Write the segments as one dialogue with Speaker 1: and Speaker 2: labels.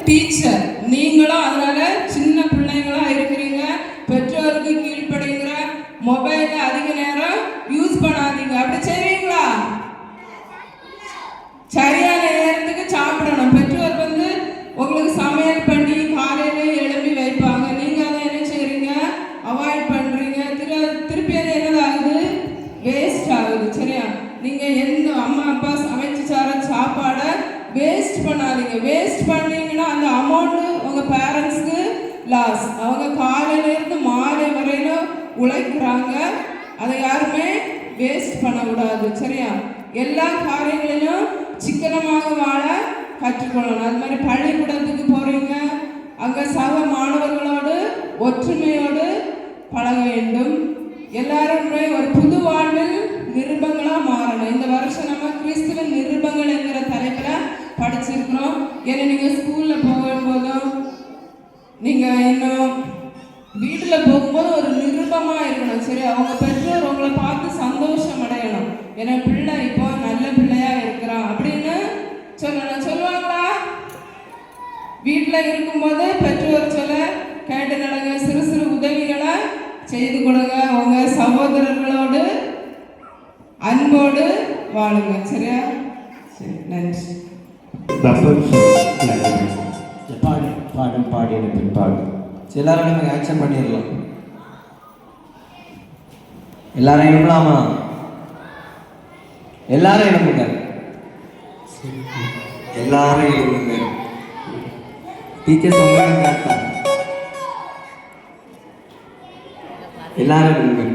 Speaker 1: Teacher. நீங்களும் அதனால சின்ன பிள்ளைங்களா இருக்கிறீங்க, பெற்றோருக்கு கீழ்ப்படுங்கிற மொபைல அதிக நேரம் யூஸ் பண்ணாதீங்க. அப்படி செய்வீங்களா? சரியான நேரத்துக்கு சாப்பிடணும். பெற்றோர் வந்து உங்களுக்கு சமையல் பண்ணி காலையில எழுப்பி வைப்பாங்க, நீங்க அதை என்ன செய்றீங்க? அவாய்ட் பண்றீங்க. திருப்பி அது என்னதாகுது? வேஸ்ட் ஆகுது. சரியா? நீங்க எந்த அம்மா அப்பா சமைச்சு தர சாப்பாடை வேஸ்ட் பண்ணாதீங்க. வேஸ்ட் பண்ணீங்கன்னா அந்த அமௌண்ட் உங்க பேரண்ட்ஸ்க்கு லாஸ். அவங்க காலையில இருந்து மாலை வரையிலும் உழைக்கிறாங்க, அதை யாருமே வேஸ்ட் பண்ணக்கூடாது. சரியா? எல்லா காரியங்களிலும் சிக்கனமாக வாழ கற்றுக்கொள்ளணும். அது மாதிரி பள்ளிக்கூடத்துக்கு போறீங்க, அங்க சக மாணவர்களோடு ஒற்றுமையோடு பழக வேண்டும். எல்லாருமே ஒரு புது வாழ்வில் நிருபங்களா மாறணும். இந்த வருஷம் நம்ம கிறிஸ்துவின் நிருபங்கள் என்கிற தலைப்புல படிச்சிருக்கிறோம். ஏன்னா நீங்க ஸ்கூல்ல போகும்போதும் நீங்க இன்னும் வீட்டுல போகும்போது ஒரு நிருபமா இருக்கணும். சரி, அவங்க பெற்றோர் உங்களை பார்த்து சந்தோஷம் அடையணும். ஏன்னா பிள்ளை இப்போ நல்ல பிள்ளையா இருக்கிறான் அப்படின்னு சொல்லணும். சொல்லுவாங்களா? வீட்டுல இருக்கும்போது பெற்றோர் சொல்ல கேட்டு நடங்க. சிறு சிறு உதவிகளை செய்து கொடுங்க. உங்க சகோதரர்களோடு அன்போடு வாழுங்க. சரியா? சரி, நன்றி.
Speaker 2: பாடம் பாடின பிற்பாடு எல்லாரும் நம்ம ஆக்ஷன் பண்ணிடலாம். எல்லாரும் எழுப்பலாமா? எல்லாரும் எழுப்புங்க. எல்லாரும் எழுப்புங்க. டீச்சர்ஸ் உங்களுக்கு காட்டாங்க. எல்லாரும் எழுப்புங்க.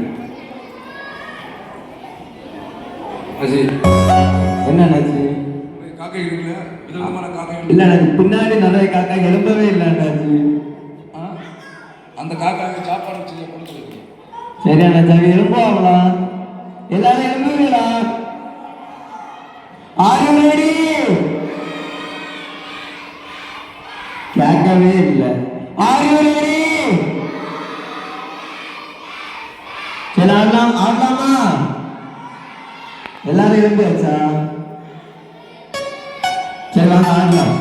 Speaker 2: என்ன நச்சு? இல்ல, எனக்கு பின்னாடி நிறைய காக்கா எழுப்பவே இல்லை.
Speaker 3: அந்த காக்காவுக்கு சாப்பாடு செய்ய கொடுத்துருக்கு.
Speaker 2: சரி அண்ணா, எழும்புவாங்களா? எல்லாரும் எழும்புவீங்களா? கேட்கவே இல்லை. சரி, ஆடலாமா? எல்லாரும் எழும்பியாச்சா? சரி, வாங்க ஆடலாம்.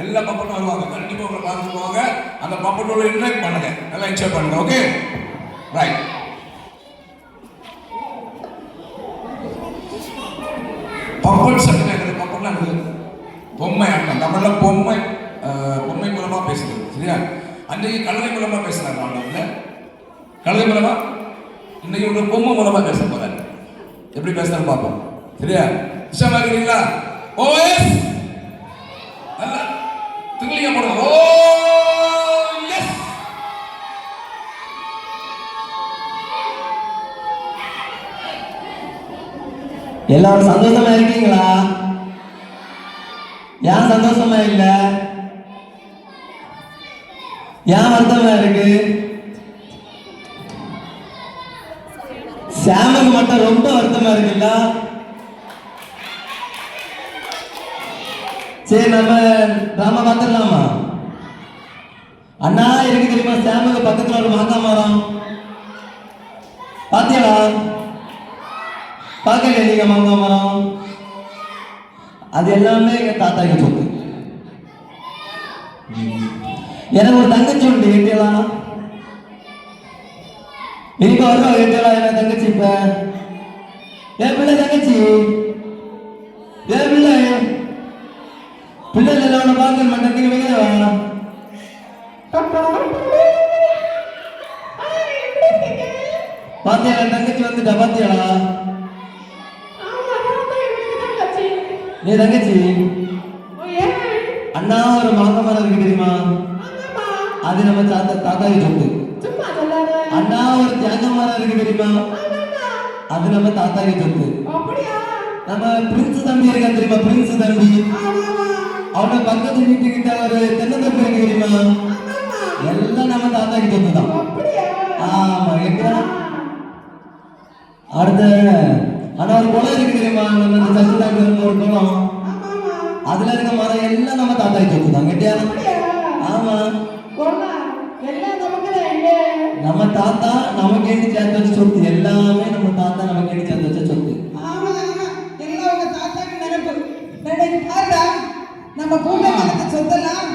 Speaker 3: எல்லா பப்பட்டும் வருவாங்க, கண்டிப்பா உங்களை பார்த்து போவாங்க. அந்த பப்பட்டோட இன்வைட் பண்ணுங்க, நல்லா என்ஜாய் பண்ணுங்க. Okay, right. பப்பட்ஸ் அப்படின்னா பப்பட்னா பொம்மை ஆட்டம். தமிழ்ல பொம்மை மூலமா பேசுறது. சரியா? அன்றைக்கு கழுதை மூலமா பேசுறாங்க. ஆன்லைன்ல கழுதை மூலமா, இன்னைக்கு ஒரு பொம்மை மூலமா பேச போறாங்க. எப்படி பேசுறாங்க பார்ப்போம். சரியா? இஷ்டமா இருக்கிறீங்களா? ஓஎஸ் நல்லா திருலியா போடுங்க. ஓ எஸ்.
Speaker 2: எல்லாரும் சந்தோஷமா இருக்கீங்களா? ஏன் சந்தோஷமா இல்ல? ஏன் வருத்தமா இருக்கு? சாமுக்கு மட்டும் ரொம்ப வருத்தமா இருக்குல்ல? சரி, நம்ம டிராமா பார்த்துடலாமா? அண்ணா இருக்கு தெரியுமா, சாமுக்கு பக்கத்துல ஒரு மாங்காய் மரம் பாத்தீங்களா? பார்க்கல நீங்க மாங்காய் மரம்? அது எல்லாமே எங்க தாத்தாக்கு சொத்து. எனக்கு ஒரு தங்கச்சி உண்டு கேட்டியலாம். இப்ப வருவா கேட்டியலாம் என்ன தங்கச்சி இப்ப ஏன் பிள்ளை தங்கச்சி ஏன் பிள்ளை பிள்ளைகள் எல்லாம் ஒன்று பார்க்க மாட்டேன் வெளியவா பாத்தியா தங்கச்சி வந்துட்டா பாத்தியாளா நீ தங்கச்சி அண்ணா ஒரு மாங்க மரம் இருக்கு தெரியுமா அது நம்ம தாத்தாவுக்கு சொத்து. அண்ணா ஒரு தேங்க மரம் இருக்கு தெரியுமா அது நம்ம தாத்தாவுக்கு சொத்து. நம்ம பிரின்ஸ் தம்பி இருக்கா தெரியுமா பிரின்ஸ் தம்பி அவனோட பக்கத்து வீட்டுக்கிட்ட ஒரு தென்னந்தோப்பு இருக்கு தெரியுமா எல்லாம் நம்ம தாத்தாவுக்கு சொத்து தான். ஆமா கேட்கிறா. அடுத்த ஆனா ஒரு குளம் இருக்கு தெரியுமா நம்ம இந்த சச்சிதாக்கு ஒரு குளம் அதுல இருக்க மரம் எல்லாம் நம்ம தாத்தாவுக்கு சொத்து தான் கேட்டியா. ஆமா நம்ம தாத்தா நமக்கு ஏண்டி சேர்த்து வச்ச சொத்து எல்லாமே நம்ம தாத்தா நமக்கு ஏண்டி சேர்த்து வச்ச சொத்து.
Speaker 4: நம்ம பூமி காலத்து சொத்தெல்லாம்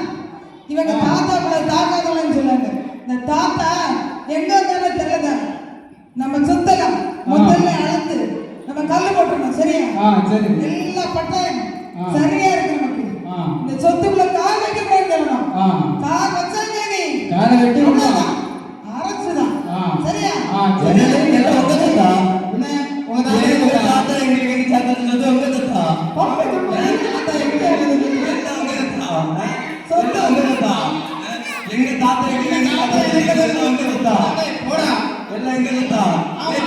Speaker 4: இவங்க தாத்தா தாக்காதவங்கன்னு சொன்னாங்க. இந்த தாத்தா எங்க இருந்தாலும் தெரியல. நம்ம சொத்தெல்லாம் முதல்ல அளந்து நம்ம கல்லு போட்டுருந்தோம் சரியா.
Speaker 5: சரி
Speaker 4: எல்லா பட்டாயம் சரியா இருக்கு நமக்கு. இந்த சொத்துக்குள்ள கால் வைக்க போயிடணும். கால் வச்சாங்க நீ
Speaker 5: காலை வெட்டி விடணும்.
Speaker 4: அரசுதான் சரியா.
Speaker 2: எல்லாம் உங்க தாத்தா உங்க தாத்தா எங்களுக்கு சேர்த்து வச்ச சொத்து உங்க தாத்தா சொத்து உங்க தாத்தா எங்க தாத்தா எங்க தாத்தா போடா எல்லாம் எங்க தாத்தா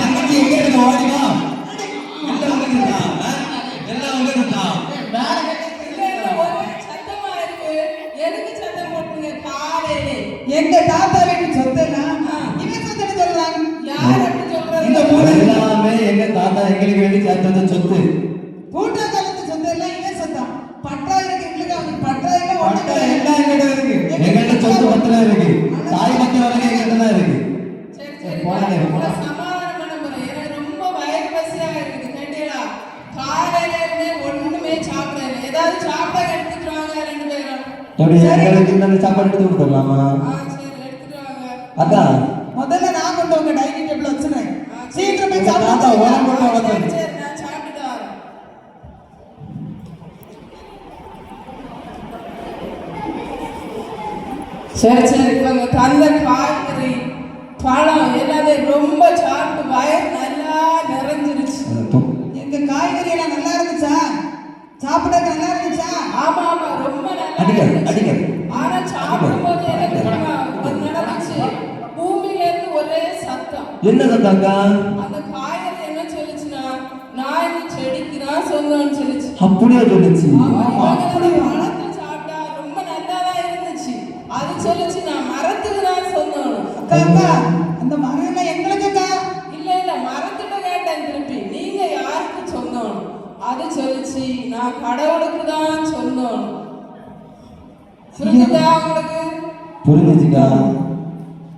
Speaker 2: தங்கச்சி எங்க இருக்கு ஓடிவா எல்லாம் உங்க தாத்தா எல்லாம் உங்க தாத்தா
Speaker 1: சத்தமா இருக்கு எதுக்கு சத்தம் போட்டுங்க காலையிலே
Speaker 4: எங்க தாத்தா வீட்டு சொத்தெல்லாம் இவன் சொத்துன்னு சொல்றாங்க.
Speaker 1: யார் அப்படி சொல்றது?
Speaker 2: இந்த ஊர் எல்லாமே எங்க தாத்தா எங்களுக்கு வேண்டி சேர்த்து வச்ச சொத்து.
Speaker 4: பூட்டா காலத்து சொத்தெல்லாம் இவன் சொத்தம். பட்டா இருக்கு எங்களுக்கு அவங்க பட்டா இல்ல
Speaker 2: பட்டா எல்லாம் எங்கிட்ட இருக்கு எங்கிட்ட சொத்து பத்திரம் இருக்கு தாய் பத்திரம் வரைக்கும் எங்கிட்ட தான் இருக்கு.
Speaker 1: சரி சரி
Speaker 2: போடாதே, போடா.
Speaker 1: சமாதானம் பண்ண போறேன். எனக்கு ரொம்ப வயிறு பசியா இருக்குது கேட்டீங்களா. காலையில இருந்தே ஒண்ணுமே சாப்பிடல. ஏதாவது சாப்பிட எடுத்துட்டு வாங்க 2 பேரும்.
Speaker 2: எப்படி எங்களுக்கு இந்த சாப்பாடு எடுத்து கொடுத்துடலாமா
Speaker 1: சரி எடுத்துட்டு வாங்க.
Speaker 2: அக்கா
Speaker 4: முதல்ல நான் கொண்டு உங்க டைனிங் டேபிள் வச்சிருக்கேன். சீக்கிரம் போய்
Speaker 2: உங்க தாத்தா
Speaker 4: சாப்பிட்டு
Speaker 2: உரம் போட்டு
Speaker 1: சரி,
Speaker 2: வளர்த்தாரு.
Speaker 1: சரி நான் சாப்பிட்டுட்டு வரேன். சரி சரி இவங்க தந்த காய்கறி பழம் எல்லாத்தையும் ரொம்ப சாப்பிட்டு வயிறு நல்லா நிறைஞ்சிருச்சு.
Speaker 4: எங்க காய்கறி எல்லாம் நல்லா இருந்துச்சா? சாப்பிடறதுக்கு நல்லா இருந்துச்சா?
Speaker 1: ஆமா ஆமா ரொம்ப நல்லா
Speaker 2: அடிக்காது
Speaker 1: இருந்துச்சு.
Speaker 2: அடிக்காது
Speaker 1: ஆனா சாப்பிடும்போது எனக்கு ஒரு நடந்துச்சு. பூமியில இருந்து ஒரே சத்தம்.
Speaker 2: என்ன சத்தாக்கா
Speaker 1: அந்த காய்கறி என்ன சொல்லுச்சுன்னா நான் இந்த செடிக்கு தான் சொந்தம்னு சொல்லுச்சு.
Speaker 2: அப்படியே சொல்லுச்சு.
Speaker 1: அப்படி பழத்தை சாப்பிட்டா ரொம்ப நல்லா தான் இருந்துச்சு. அது சொல்லுச்சு நான் மரத்துக்கு தான் சொந்தம்.
Speaker 4: அக்கா அக்கா அந்த மரம் எல்லாம் எங்களுக்கு அக்கா.
Speaker 1: இல்ல இல்ல மரத்துக்கு கேட்டேன் திருப்பி நீங்க யாருக்கு சொந்தம். அது சொல்லுச்சு நான் கடவுளுக்கு தான் சொந்தம். புரிஞ்சுதா உங்களுக்கு?
Speaker 2: புரிஞ்சுச்சுக்கா.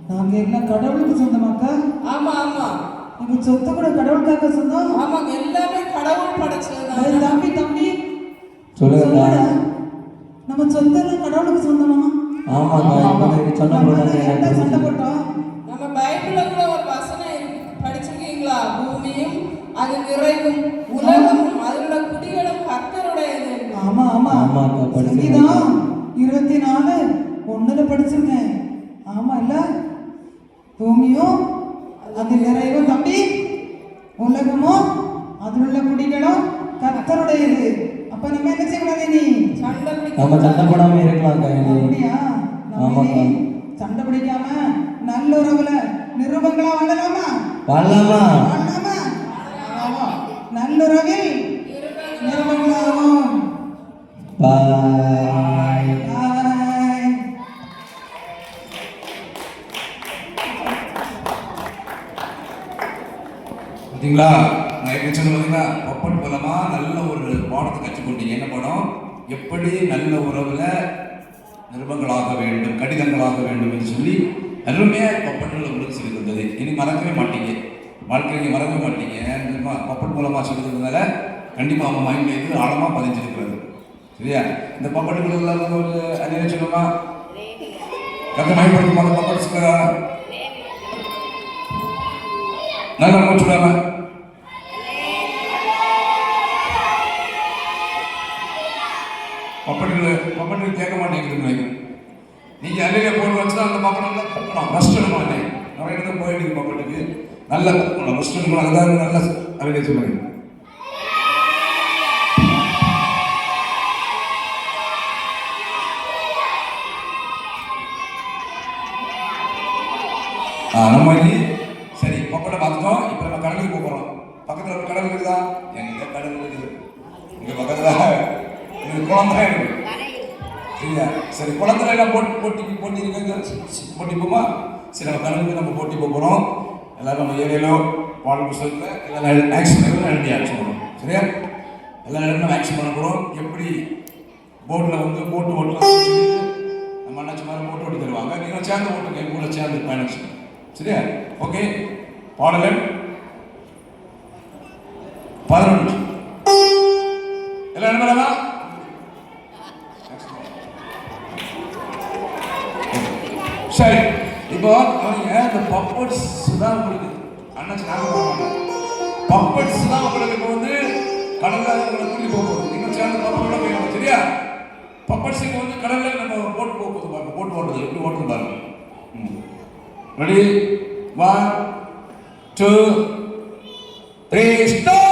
Speaker 4: நாங்க எல்லாம் கடவுளுக்கு சொந்தமாக்கா.
Speaker 1: ஆமா ஆமா
Speaker 4: எங்க சொத்து கூட கடவுளுக்காக சொந்தம்.
Speaker 1: ஆமாங்க எல்லாமே கடவுள் படைச்சதுதான்.
Speaker 4: ஏய், தம்பி தம்பி
Speaker 2: சொல்லுங்கக்கா.
Speaker 4: சொல்லுடா. நம்ம சொத்தெல்லாம் கடவுளுக்கு சொந்தமா?
Speaker 2: ஆமாக்கா இப்ப நீங்க சொன்ன
Speaker 4: நம்ம
Speaker 2: போது
Speaker 4: என்ன சண்டை போட்டோம்?
Speaker 1: நம்ம பைபிள்ல கூட ஒரு வசனம் இருக்கு. படிச்சிருக்கீங்களா? பூமியும் அது நிறைவும் உலகமும் அதோட குடிகளும் கர்த்தருடையது.
Speaker 4: ஆமா ஆமா
Speaker 2: ஆமாக்கா, படிச்சிருக்கேன்.
Speaker 4: சங்கீதம் 24:1 படிச்சிருக்கேன். ஆமா இல்ல பூமியும் அது நிறைவும் தம்பி உலகமும் அதில் உள்ள குடிகளும் கர்த்தருடையது. அப்ப நம்ம என்ன செய்யக்கூடாது நீ?
Speaker 1: சண்டை
Speaker 2: நம்ம சண்டை
Speaker 1: பிடிக்க
Speaker 2: போடாம இருக்கலாம்க்கா இனி.
Speaker 4: அப்படியா? நம்ம
Speaker 2: ஆமாக்கா.
Speaker 4: இனி சண்டை பிடிக்காம நல்லுறவுல நிருபங்களா வாழலாமா?
Speaker 2: வாழலாமா?
Speaker 4: வாழலாமா? நல்லுறவில் நிருபங்களாகும்.
Speaker 2: பாய்.
Speaker 4: பாய்.
Speaker 3: பார்த்தீங்களா நான் எப்படி சொன்ன பார்த்தீங்களா பப்பட் மூலமா நல்ல ஒரு பாடத்தை கற்றுக்கொண்டீங்க. என்ன பாடம்? எப்படி நல்ல உறவுல நிருபங்களாக வேண்டும் கடிதங்களாக வேண்டும் என்று சொல்லி அருமையா பப்பட்டில் உங்களுக்கு சொல்லி தந்தது. இனி மறக்கவே மாட்டீங்க, வாழ்க்கையை மறக்கவே மாட்டீங்க. பப்பட் மூலமா சொல்லி தந்ததால கண்டிப்பா அவங்க மைண்ட்ல இருந்து ஆழமா பதிஞ்சிருக்கிறது. சரியா? இந்த பப்பட்டுக்குள்ள ஒரு என்ன சொல்லுமா கத்தை மயப்படுத்தும் அந்த பப்பட்ஸ்ல நல்லா மூச்சுடாம பப்பட்டு கேட்க மாட்டேங்குதுன்னு நினைக்கிறேன். நீங்க அலையில போட்டு வச்சுனா அந்த பப்படம் தூக்கணும், ரெஸ்ட் எடுக்கணும். இல்லை நிறைய இடத்துல போயிடுது பப்பட்டுக்கு, நல்லா தூக்கணும், ரெஸ்ட் எடுக்கணும். அதுதான் நல்லா அலையில சொல்லுங்க. நம்ம சரி பப்பட்டை பார்த்துட்டோம். இப்போ நம்ம கடலுக்கு போகிறோம். பக்கத்தில் ஒரு கடல் இருக்குதா? எங்க கடல் இருக்குது? இங்கே பக்கத்தில் குளத்துல இருக்கு. சரியா? சரி, குளத்துல எல்லாம் போட்டி போமா. சரி, நம்ம கடலுக்கு நம்ம போட்டி போகிறோம். எல்லாரும் நம்ம ஏரியாலோ பாடல் புத்தகத்தில் எல்லாம் ஆக்ஷன் எழுதி ஆக்ஷன் பண்ணுறோம். சரியா? எல்லா இடமும் நம்ம ஆக்ஷன் பண்ண போகிறோம். எப்படி போட்டில் வந்து போட்டு ஓட்டலாம், நம்ம அண்ணாச்சி மாதிரி போட்டு ஓட்டி தருவாங்க. நீங்கள் சேர்ந்து ஓட்டுங்க, என் கூட சேர்ந்து பயணிச்சு. சரியா? ஓகே, பாடல் 11 எல்லாம் என்ன? சரி, இப்போ அவங்க இந்த பப்பட்ஸ் தான் உங்களுக்கு அண்ணாச்சி பப்பட்ஸ் தான் உங்களுக்கு இப்போ வந்து கடல்ல உங்களை கூட்டி போகுது. நீங்கள் சேர்ந்து பப்பட்டோட போயிடும். சரியா? பப்பட்ஸ் இப்போ வந்து கடல்ல நம்ம போட்டு போகுது பாருங்க. போட்டு ஓட்டுறது எப்படி ஓட்டுறது பாருங்க. ரெடி? 1 2 3 ஸ்டார்ட்.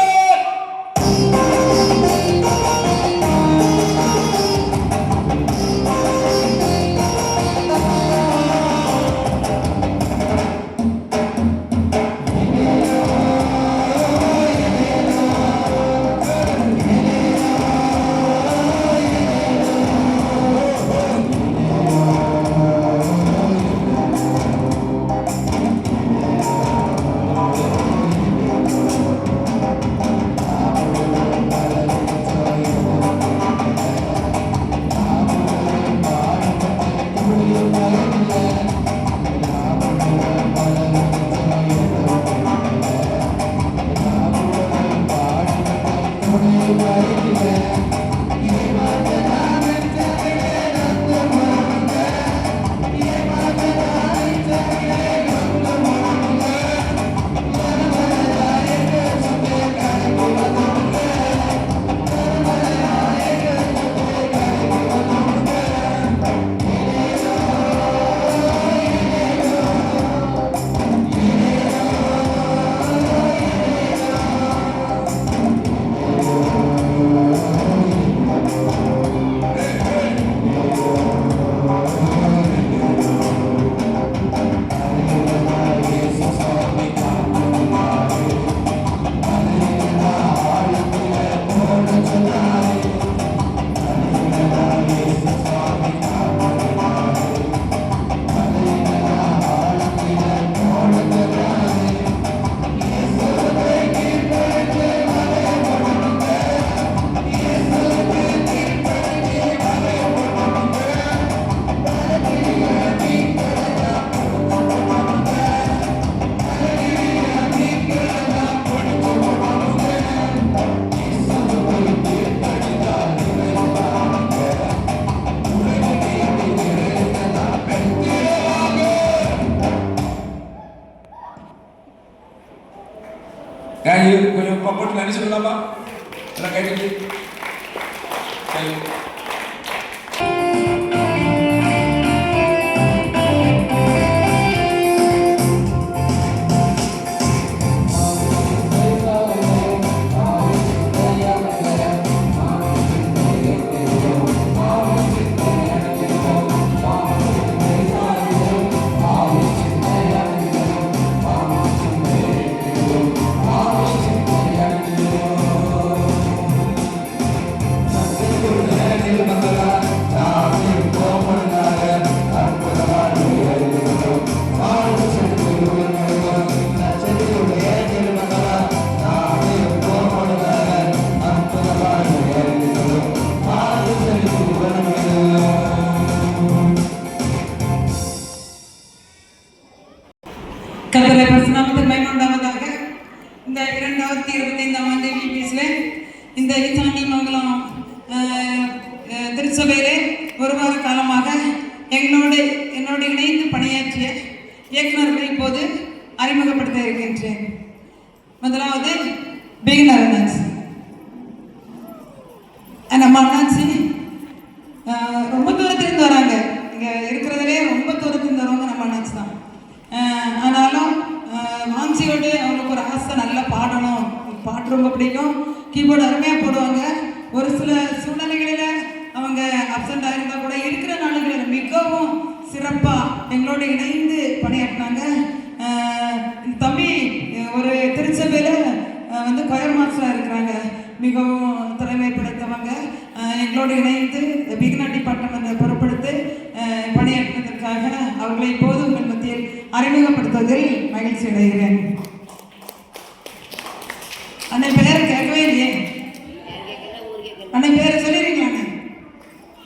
Speaker 3: கொஞ்சம் பப்பட்டு நினைச்சு சொல்லலாமா? எல்லாம் கைட்டு
Speaker 5: கர்த்தருடைய பரிசுநாமத்திற்கு மகிமை உண்டாவதாக. இந்த 2025 ஆண்டு பிபிஎஸ்ல இந்த இத்தானி மங்கலம் திருச்சபையிலே ஒரு வார காலமாக என்னோடு இணைந்து பணியாற்றிய இயக்குநர்களை இப்போது அறிமுகப்படுத்த இருக்கின்றேன். முதலாவது பிகினர் அண்ணாச்சி. நம்ம அண்ணாச்சி ரொம்ப தூரத்துலேருந்து வராங்க. இங்கே இருக்கிறதுலே ரொம்ப தூரத்துலேருந்து வரவங்க நம்ம அண்ணாச்சி தான். ஆனாலும் வாஞ்சியோடு அவங்களுக்கு ஒரு ஆசை, நல்லா பாடணும், பாட்டு ரொம்ப பிடிக்கும், கீபோர்டு அருமையாக போடுவாங்க. ஒரு சில சூழ்நிலைகளில் அவங்க அப்சண்ட் ஆகிருந்தால் கூட இருக்கிற நாடுகளில் மிகவும் சிறப்பாக எங்களோடு இணைந்து பணியாற்றினாங்க. தம்பி ஒரு திருச்சபையில் வந்து கொயர் மாஸ்டராக இருக்கிறாங்க, மிகவும் திறமை படைத்தவங்க. எங்களோடு இணைந்து பிகினர் டிபார்ட்மெண்ட்டை பொறுப்படுத்தி பணியாற்றினதற்காக அவர்களை இப்போது உங்கள் மத்தியில் அறிமுகப்படுத்துவதில் மகிழ்ச்சி அடைகிறேன். அன்னை பேர் கேட்கவே இல்லையே, அன்னை பேரை சொல்லிடுறீங்களா? அண்ணே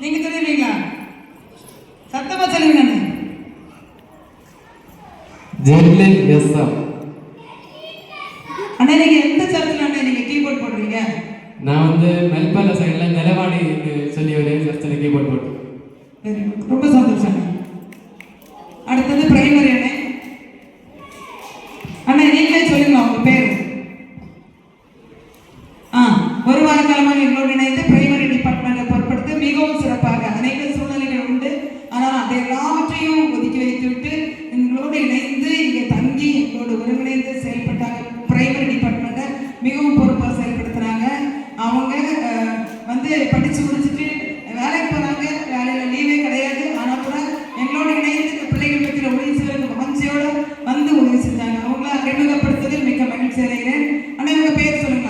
Speaker 5: நீங்க சொல்லிடுறீங்களா? சத்தமா சொல்லுங்க அண்ணே.
Speaker 2: ஜெர்லின் எஸ்எம்.
Speaker 5: அண்ணே நீங்க எந்த சர்ச்சில் அண்ணே நீங்க கீபோர்ட் போடுறீங்க?
Speaker 6: நான் வந்து மெல்பால சைடுல நிலவாடி சொல்லி ஒரு சர்ச்சில் கீபோர்ட் போட்டு.
Speaker 5: வெரி குட், ரொம்ப சந்தோஷம். அடுத்தது பிரைமரி அண்ணே. அண்ணே நீங்களே சொல்லுங்க உங்க பேர். ஒரு வார காலமாக எங்களோடு இணைந்து பிரைமரி டிபார்ட்மெண்ட்டை பொறுப்படுத்தி மிகவும் சிறப்பாக அநேக சூழ்நிலைகள் உண்டு, ஆனால் அதை எல்லாவற்றையும் ஒதுக்கி வைத்துவிட்டு எங்களோடு இணைந்து இங்கே தங்கி எங்களோடு ஒருங்கிணைந்து செயல்பட்டாங்க. பிரைமரி டிபார்ட்மெண்ட்டை மிகவும் பொறுப்பாக செயல்படுத்துகிறாங்க. அவங்க வந்து படித்து முடிச்சுட்டு வேலைக்கு போகிறாங்க, வேலையில் லீவே கிடையாது. ஆனால் கூட எங்களோடு இணைந்து இந்த பிள்ளைகள் பற்றின உதவி செய்வது வாஞ்சியோடு வந்து உதவி செஞ்சாங்க. அவங்கள அறிமுகப்படுத்துவதில் மிக்க மகிழ்ச்சி அடைகிறேன். ஆனால் இவங்க பேர் சொல்லுங்க.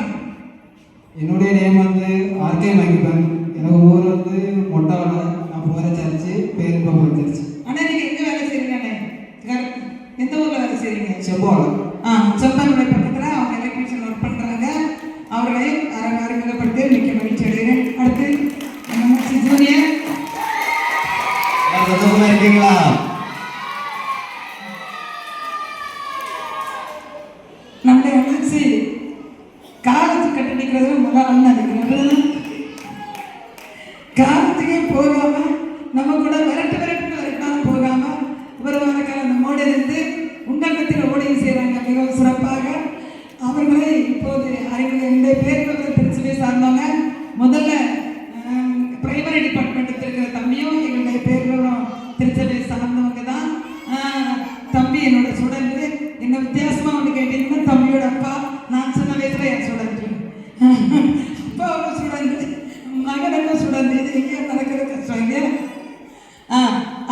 Speaker 7: என்னுடைய நேம் வந்து ஆர்கே மைக்கேல். எனக்கு ஊர் வந்து மொட்டாவில். நான் போகிற சர்ச்சு பேருப்பாக்கம் சர்ச்சு.
Speaker 5: அண்ணா நீங்க எங்க வேலை செய்றீங்க அண்ணே? எந்த ஊர்ல வேலை செய்றீங்க?
Speaker 7: செவ்வாழை.
Speaker 5: செவ்வாழை பக்கத்தில் அவங்க எலக்ட்ரிஷியன் ஒர்க் பண்ணுறாங்க. அவர்களை அறிமுகப்படுத்தி மிக்க மகிழ்ச்சி அடைகிறேன். அடுத்து ஜூனியர்.
Speaker 2: சந்தோஷமா இருக்கீங்களா?
Speaker 5: நம்முடைய அண்ணாச்சி காலேஜ் கட்டடிக்கிறது முதல்ல நினைக்கிறேன். காலேஜுக்கே போகாம நம்ம கூட விரட்டாலும் போகாம ஒரு வார காலம் நம்மோடு இருந்து உன்னதத்தில் ஓடை செய்கிறாங்க மிகவும் சிறப்பாக. அவர்களை இப்போது அறிமுக பேர்கள் திருச்சியை சார்ந்தவங்க. முதல்ல பிரைமரி டிபார்ட்மெண்ட்டுக்கு இருக்கிற தம்பியும் எங்களுடைய பேர்களும் திருச்சபையை சார்ந்தவங்க தான். தம்பி என்னோட ஸ்டூடெண்ட்டு. என்ன வித்தியாசமாக ஒன்று கேட்டீங்கன்னா தம்பியோட அப்பா. நான் சின்ன வயசுல என் ஸ்டூடெண்ட்டு, அப்பா ஒரு ஸ்டூடெண்ட்டு, மகனுக்கும் ஸ்டூடெண்ட். இது எங்கேயோ நடக்கிற கஷ்டம் இல்லையா?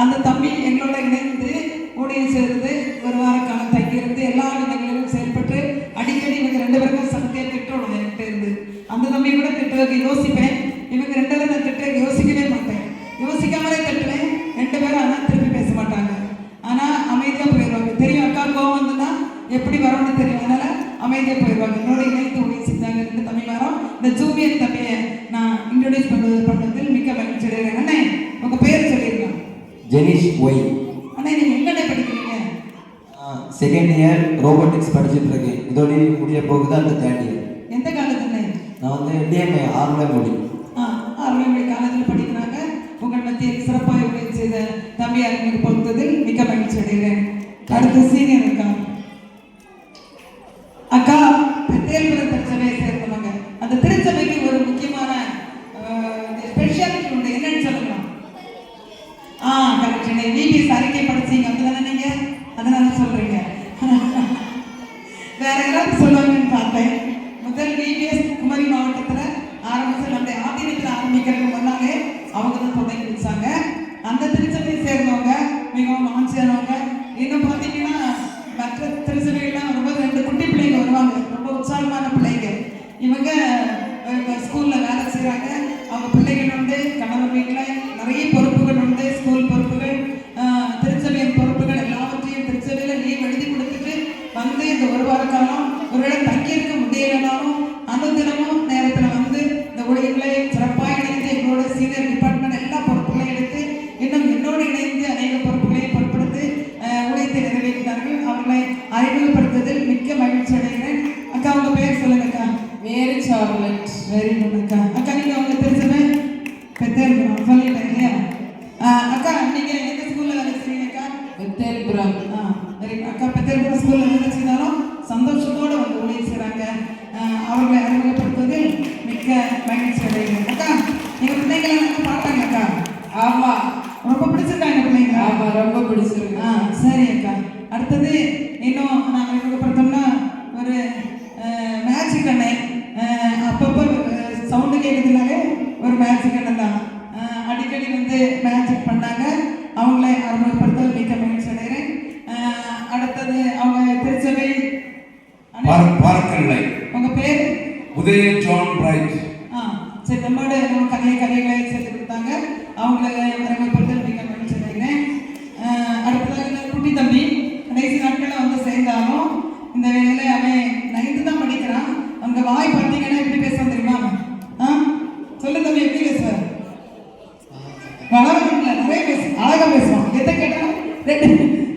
Speaker 5: அந்த தம்பி எங்களோட இணைந்து ஊழியம் செய்கிறது ஒரு வார காலம் தங்கியிருந்து எல்லா இடங்களிலும் செயல்பட்டு அடிக்கடி இவங்க 2 பேருக்கும் சந்தையை திட்டணும் என்கிட்ட இருந்து. அந்த தம்பி கூட திட்டுறதுக்கு யோசிப்பேன், இவங்க 2 பேரும் நான் திட்ட யோசிக்கவே மாட்டேன், யோசிக்காமலே திட்டுவேன். 2 பேரும் ஆனால் திருப்பி பேச மாட்டாங்க, ஆனால் அமைதியாக போயிடுவாங்க. தெரியும் அக்கா கோவம் வந்துன்னா எப்படி வரணும்னு தெரியும், அதனால அமைதியாக போயிடுவாங்க. என்னோட இணைந்து ஊழியம் செஞ்சாங்க 2 தமிழ்காரம். இந்த ஜூனியர் தம்பியை நான் இன்ட்ரோடியூஸ் பண்ணதில் மிக்க மகிழ்ச்சி அடைகிறேன். அண்ணே உங்க பேர் சொல்லிருக்கலாம்.
Speaker 2: ஜெனிஷ் ஒய்.
Speaker 5: அண்ணே நீங்க எங்கே படிக்கிறீங்க?
Speaker 2: செகண்ட் இயர் ரோபோட்டிக்ஸ் படிச்சுட்டு இருக்கேன். இதோட முடிய போகுது அந்த 3rd இயர்.
Speaker 5: எந்த காலேஜ்ல?
Speaker 2: நான் வந்து டிஎம்ஏ ஆர்வமொழி.
Speaker 5: ஆர்வமொழி காலேஜில் படிக்கிறாங்க. உங்கள் மத்தியில் சிறப்பாக உதவி செய்த தம்பி அறிமுக பொறுத்ததில் மிக்க மகிழ்ச்சி அடைகிறேன். அடுத்து சீனியர் அக்கா. அக்கா பெத்தேல்புரம் திருச்சபையை சேர்ந்தவங்க. அந்த திருச்சபைக்கு ஒரு முக்கியமான ஸ்பெஷாலிட்டி உண்டு, என்னன்னு சொல்லலாம்? கரெக்ட். விபிஎஸ் அறிக்கை படிச்சீங்க அப்படிதானே நீங்க, அதனால சொல்றீங்க. வேற யாராவது சொல்லுவாங்கன்னு பார்த்தேன். முதல் விபிஎஸ் குமரி மாவட்டத்தில் ஆரம்பிச்சு நம்முடைய ஆதீனத்தில் ஆரம்பிக்கிறதுக்கு முன்னாலே அவங்க தான் தொடங்கி வச்சாங்க. அந்த திருச்சபையை சேர்ந்தவங்க மிகவும் ஆட்சியானவங்க. இன்னும் பார்த்தீங்கன்னா மற்ற திருச்சபைகள்லாம் வரும்போது 2 குட்டி பிள்ளைங்க வருவாங்க, ரொம்ப உற்சாகமான பிள்ளைங்க. இவங்க ஸ்கூலில் வேலை செய்கிறாங்க. அவங்க பிள்ளைகள் உண்டு, கணவர் வீட்டில் நிறைய பொறுப்புகள் உண்டு, ஸ்கூல் பொறுப்புகள், திருச்சபையின் பொறுப்புகள் எல்லாவற்றையும் திருச்சபையில் லீவ் எழுதி கொடுத்துட்டு வந்து இந்த ஒரு வார காலம் ஒரு இடம் தங்கியிருக்க முடியலைனாலும் அனுதினமும் நேரத்தில் வந்து இந்த ஊழியர்களை சிறப்பாக இணைந்து எங்களோட சீனியர் டிபார்ட்மெண்ட் எல்லா பொறுப்புகளையும் எடுத்து இன்னும் என்னோடு இணைந்து அநேக பொறுப்புகளையும் பொறுப்படுத்தி ஊழியத்தை நிறைவேற்றினார்கள். அவர்களை அறிமுகப்படுத்துவதில் மிக்க மகிழ்ச்சி அடைகிறேன். அக்கா உங்க பேர் சொல்லுங்க. அக்கா
Speaker 1: மேரி சார்லட்.
Speaker 5: வெரி குட் அக்கா. அக்கா நீங்க உங்க திருச்சபை பெத்தேல்புரம் சொல்லிட்டேன் இல்லையா? அக்கா நீங்க எந்த செய்கிறாங்க. அவர்களை அறிமுகப்படுத்துவதில் மிக்க மகிழ்ச்சி அடைகிறேன். அக்கா எங்கள் பிள்ளைங்களை நல்லா பார்த்தாங்க அக்கா.
Speaker 1: ஆமா,
Speaker 5: ரொம்ப பிடிச்சிருக்காங்க பிள்ளைங்களா?
Speaker 1: ஆமா, ரொம்ப பிடிச்சிருக்கு.
Speaker 5: சரி அக்கா. அடுத்தது இன்னும் நான் அறிமுகப்படுத்தோம்னா ஒரு மேஜிக் அண்ணன். அப்பப்போ சவுண்டு கேட்குறதுனாலே ஒரு மேஜிக் அண்ணன் தான். அடிக்கடி வந்து மேஜிக் பண்ணாங்க. அவங்கள அறிமுகப்படுத்த மிக்க மகிழ்ச்சி அடைகிறேன். அடுத்தது அவங்க திருச்சபை
Speaker 3: பாரக்கல்லை.
Speaker 5: உங்க பேர்?
Speaker 3: உதய ஜான் பிரைட்.
Speaker 5: சரி, நம்மளோட கதைகளை சேர்த்து கொடுத்தாங்க. அவங்கள அறிமுகப்படுத்த மிக்க மகிழ்ச்சி அடைகிறேன். அடுத்ததாக குட்டி தம்பி கடைசி நாட்களில் வந்து சேர்ந்தாலும் இந்த வேலையில அவன் 9th தான் படிக்கிறான். அவங்க வாய் பார்த்தீங்கன்னா எப்படி பேசுவான் தெரியுமா? சொல்லு தம்பி, எப்படி பேசுவார்? வளரல, நிறைய பேசுவான், அழகா பேசுவான். எதை கேட்டாலும்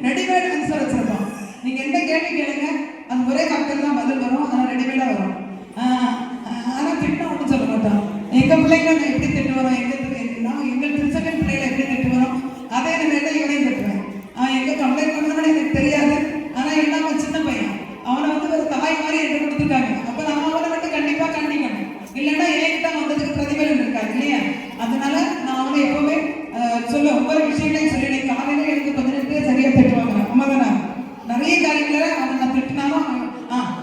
Speaker 5: ரெடிமேட் ஆன்சர் வச்சிருப்பான். நீங்க எந்த கேள்வி கேளுங்க அது ஒரே வார்த்தையில் தான் பதில் வரும். ஆனால் ரெடிமேடா வரும். ஆனால் திட்டம் ஒன்றும் சொல்ல மாட்டான். எங்க பிள்ளைங்க எப்படி திட்டு வரும், எங்கள் திருச்சபை பிள்ளைகளை எப்படி திட்டு வரும் அதே நிலையில இவனையும் திட்டுவேன். எங்க கம்ப்ளைண்ட் பண்ணணும்னு எனக்கு தெரியாது. ஆனா என்ன சின்ன பையன், அவனை வந்து ஒரு தாய் மாதிரி எடுத்து கொடுத்துருக்காங்க. அப்ப நான் அவனை மட்டும் கண்டிப்பா கண்டிக்கணும். இல்லைன்னா ஏன் தான் வந்ததுக்கு பிரதிபலன் இருக்காது இல்லையா? அதனால நான் அவனை எப்பவுமே சொல்ல ஒவ்வொரு விஷயங்களையும் சொல்லி காலையில எனக்கு 15 பேர் சரியா திட்டுவாங்க. அம்மா தானே நிறைய காரியங்களை அவன் நான் திட்டினாலும்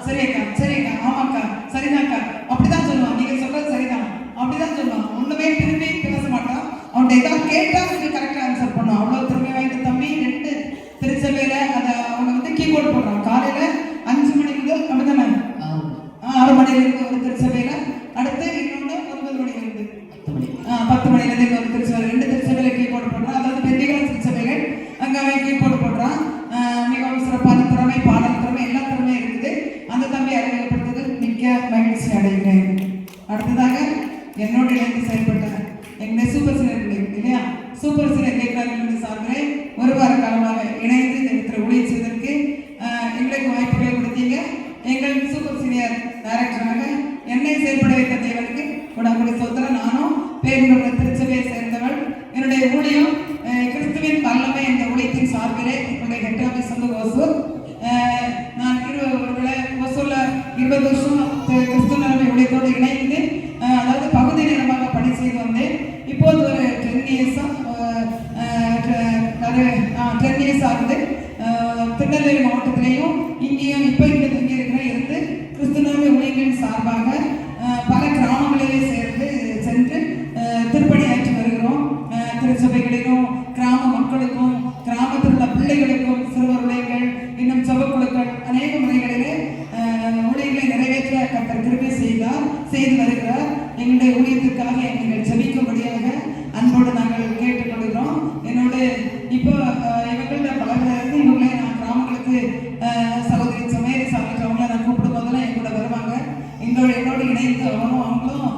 Speaker 5: சரியக்கா சரிக்கா ஆமாக்கா சரிதான்க்கா அப்படிதான் சொல்லுவான். நீங்க சொல்றது சரிதான் அப்படிதான் சொல்லுவான். ஒண்ணுமே திரும்பி பேச மாட்டான். அவன்கிட்ட ஏதாவது கேட்டா நீங்க கரெக்டா ஆன்சர் பண்ணும். அவ்வளவு திறமை வாய்ந்த தம்பி. 2 திருச்சபையில அதை அவங்க வந்து கீபோர்டு போடுறான். காலையில 5 மணி முதல் அப்படிதானே 6 மணில இருந்து ஒரு திருச்சபையில, அடுத்து இன்னொன்று 9 மணில இருந்து 10 மணில இருந்து இன்னொரு திருச்சபை. 2 திருச்சபையில கீபோர்டு போடுறான். அதாவது பெண்டிகல் திருச்சபைகள் அங்க அவன் கீபோர்டு போடுறான். மிகவும் சிறப்பான திறமை, பாடல் திறமை, எல்லா திறமையும் இருக்குது. அந்த தம்பி அறிமுகப்படுத்துவதில் மிக்க மகிழ்ச்சி அடைகிறேன். அடுத்ததாக என்னோடு இணைந்து செயல்பட்ட எங்களை சூப்பர் சீனியர் பிள்ளைகள் இல்லையா? சூப்பர் சீனியர் கேட்கிறார்கள் சார்பிலே ஒரு வார காலமாக இணைந்து இந்த இடத்துல ஊழியர் செய்வதற்கு எங்களுக்கு வாய்ப்புகளை கொடுத்தீங்க. எங்கள் சூப்பர் சீனியர் டைரக்டராக என்னை செயல்பட வைத்த தேவனுக்கு உடம்புடைய சொத்துல நானும் பேருடைய திருச்சபையை சேர்ந்தவள். என்னுடைய ஊழியம் கிறிஸ்துவின் வல்லமை என்ற ஊழியத்தின் சார்பிலே என்னுடைய ஹெட் ஆஃபீஸ் வந்து ஓசூர். நான் ஓசூர்ல 20 வருஷம் கிறிஸ்துவ நிலைமை ஊழியத்தோடு இணைந்து அதாவது பகுதி நேரமாக பணி செய்து வந்தேன். இப்போது ஒரு 10 இயர்ஸ் ஆகுது. திருநெல்வேலி மாவட்டத்திலையும் இங்கேயும் இப்போ இங்கே தங்கி இருந்து கிறிஸ்துவ நிலைமை ஊழியர்களின் சார்பாக பல கிராமங்களிலே சென்று திருப்பணி ஆற்றி வருகிறோம். திருச்சபைகளிலும் கிராம மக்களுக்கும் கிராமத்தில் உள்ள பிள்ளைகளுக்கும் சிறுவர் ஊழியர்கள் இன்னும் சபக்குழுக்கள் அநேக முறைகளிலே ஊழியர்களை நிறைவேற்ற கர்த்தர் கிருபை செய்து வருகிறார். எங்களுடைய ஊழியத்திற்காக நீங்கள் ஜெபிக்கும்படியாக அன்போடு நாங்கள் கேட்டுக்கொள்கிறோம். என்னோடு இப்போ இவர்கள பலவிலிருந்து இவங்களை நான் கிராமங்களுக்கு சகோதரி சமையல் சாப்பிட்டு அவங்கள நான் கூப்பிடும் போதெல்லாம் என் கூட வருவாங்க. என்னோடு இணைந்து அவங்களும்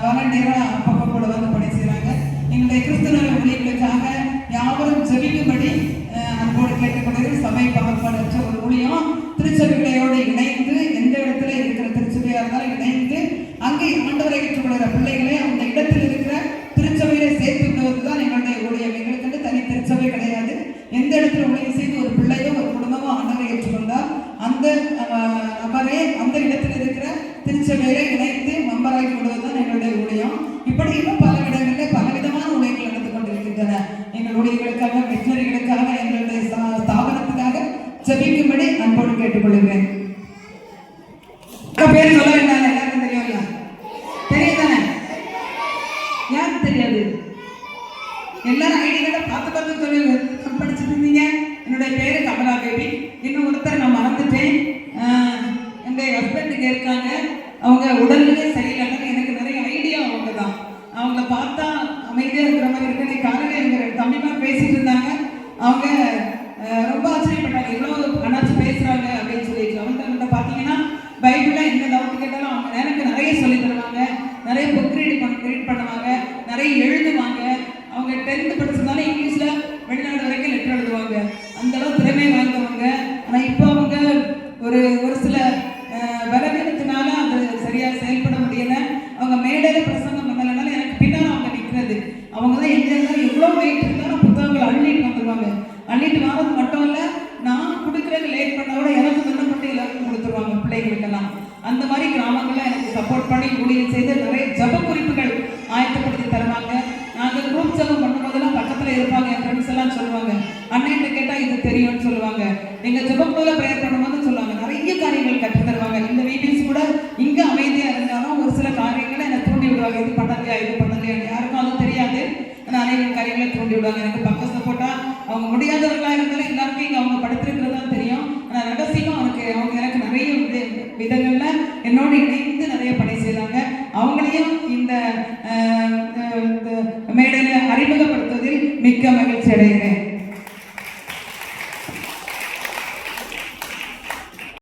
Speaker 5: வாலண்டியரா அப்பப்போ கூட வந்து பணி செய்கிறாங்க. எங்களுடைய கிறிஸ்துவ ஊழியர்களுக்காக யாவரும் ஜெபிக்கும்படி அன்போடு கேட்டுக்கொள்கிறேன். சபை பாகுபாடற்ற ஒரு ஊழியம் திருச்சபைகளோடு இணைந்து எந்த இடத்துல இருக்கிற திருச்சபையாக இருந்தாலும் இணைந்து அங்கே ஆண்டவரை ஏற்றுக்கொள்கிற பிள்ளைகளை அந்த இடத்தில் இருக்கிற திருச்சபையில சேர்த்து விடுவதுதான் எங்களுடைய ஊழியம். எங்களுக்கு தனி திருச்சபை கிடையாது. எந்த இடத்துல ஊழியம் செய்து ஒரு பிள்ளையோ ஒரு குடும்பமோ ஆண்டவரை ஏற்றுக்கொண்டால் அந்த நபரே அந்த இடத்தில் இருக்கிற திருச்சபையில இணைத்து மெம்பராகி விடுவதுதான் எங்களுடைய ஊழியம். இப்படி இன்னும் பல இடங்களில் பலவிதமான ஊழியர்கள் நடந்து கொண்டிருக்கின்றன. எங்கள் ஊழியர்களுக்காக மிஷனரிகளுக்காக எங்களுடைய ஸ்தாபனத்துக்காக ஜெபிக்கும்படி அன்போடு கேட்டுக்கொள்கிறேன். பேர் சொல்ல வேண்டாம், எல்லாருக்கும் தெரியும்ல? தெரியும் தானே? யாருக்கு தெரியாது? எல்லாரும் ஐடி கார்டை பார்த்து சொல்லி படிச்சுட்டு இருந்தீங்க. என்னுடைய பேரு கமலா பேபி. இன்னும் ஒருத்தர் நான் மறந்துட்டேன். எங்கள் ஹஸ்பண்டுக்கு இருக்காங்க. அவங்க உடல்நிலை சரியில்லைன்னு எனக்கு நிறைய ஐடியா. அவங்க தான் அவங்கள பார்த்தா அமைதியாக இருக்கிற மாதிரி இருக்கு. காலையில் எங்கள் தம்பிமார் பேசிட்டு இருந்தாங்க. அவங்க ரொம்ப ஆச்சரியப்பட்டாங்க, இவ்வளோ அண்ணாச்சி பேசுகிறாங்க அப்படின்னு சொல்லிட்டு. அவங்கள்ட்ட பார்த்தீங்கன்னா பைபிளில் என்ன டவுட் கேட்டாலும் அவங்க எனக்கு நிறைய சொல்லி தருவாங்க. நிறைய புக் ரீட் பண்ணுவாங்க, நிறைய எழுதுவாங்க. அவங்க 10th படிச்சிருந்தாலும் இங்கிலீஷில் வெளிநாடு வரைக்கும் லெட்டர் எழுதுவாங்க. அந்த அளவு திறமை வாய்ந்தவங்க. ஆனால் இப்போ அவங்க ஒரு சில பலவீனத்தினால அது சரியாக செயல்பட முடியல. அவங்க மேடையில் பிரசங்கம் பண்ணலைனாலும் எனக்கு பின்னால் அவங்க நிற்கிறது. அவங்க தான் எங்கே இருந்தாலும் எவ்வளோ வெயிட் இருந்தாலும் புத்தகங்களை அள்ளிட்டு வந்துடுவாங்க. அள்ளிட்டு வாரது மட்டும் இல்லை, நான் கொடுக்குறது லேட் பண்ண விட எனக்கு முன்னப்பட்டு எல்லாருக்கும் கொடுத்துருவாங்க பிள்ளைகளுக்கெல்லாம். அந்த மாதிரி கிராமங்களில் எனக்கு சப்போர்ட் பண்ணி ஊழியம் செய்து நிறைய ஜப குறிப்புகள் ஆயத்தப்படுத்தி தருவாங்க. நாங்கள் குரூப் ஜபம் பண்ணும்போதெல்லாம் பக்கத்தில் இருப்பாங்க. என் ஃப்ரெண்ட்ஸ் எல்லாம் சொல்லுவாங்க, அண்ணன்ட்ட கேட்டால் இது தெரியும்னு சொல்லுவாங்க. எங்கள் ஜபக்குள்ள ப்ரேயர் பண்ணும்போது சொல்லுவாங்க, நிறைய காரியங்கள் கற்று தருவாங்க. இந்த வீடியோஸ் கூட இங்கே அமைதியாக இருந்தாலும் ஒரு சில காரியங்களை என்னை தூண்டி விடுவாங்க. இது பண்ணலையா, இது பண்ணலையா, யாருக்கும் அதுவும் தெரியாது. ஆனால் அநேக காரியங்களை தூண்டி விடுவாங்க. எனக்கு பக்க சப்போர்ட்டா அவங்க முடியாதவர்களாக இருந்தாலும் எல்லாருக்கும் இங்கே அவங்க படுத்திருக்கிறது தான் தெரியும். ஆனால் ரகசியமாக அவங்க எனக்கு நிறைய விதங்களில் என்னோடு இணைந்து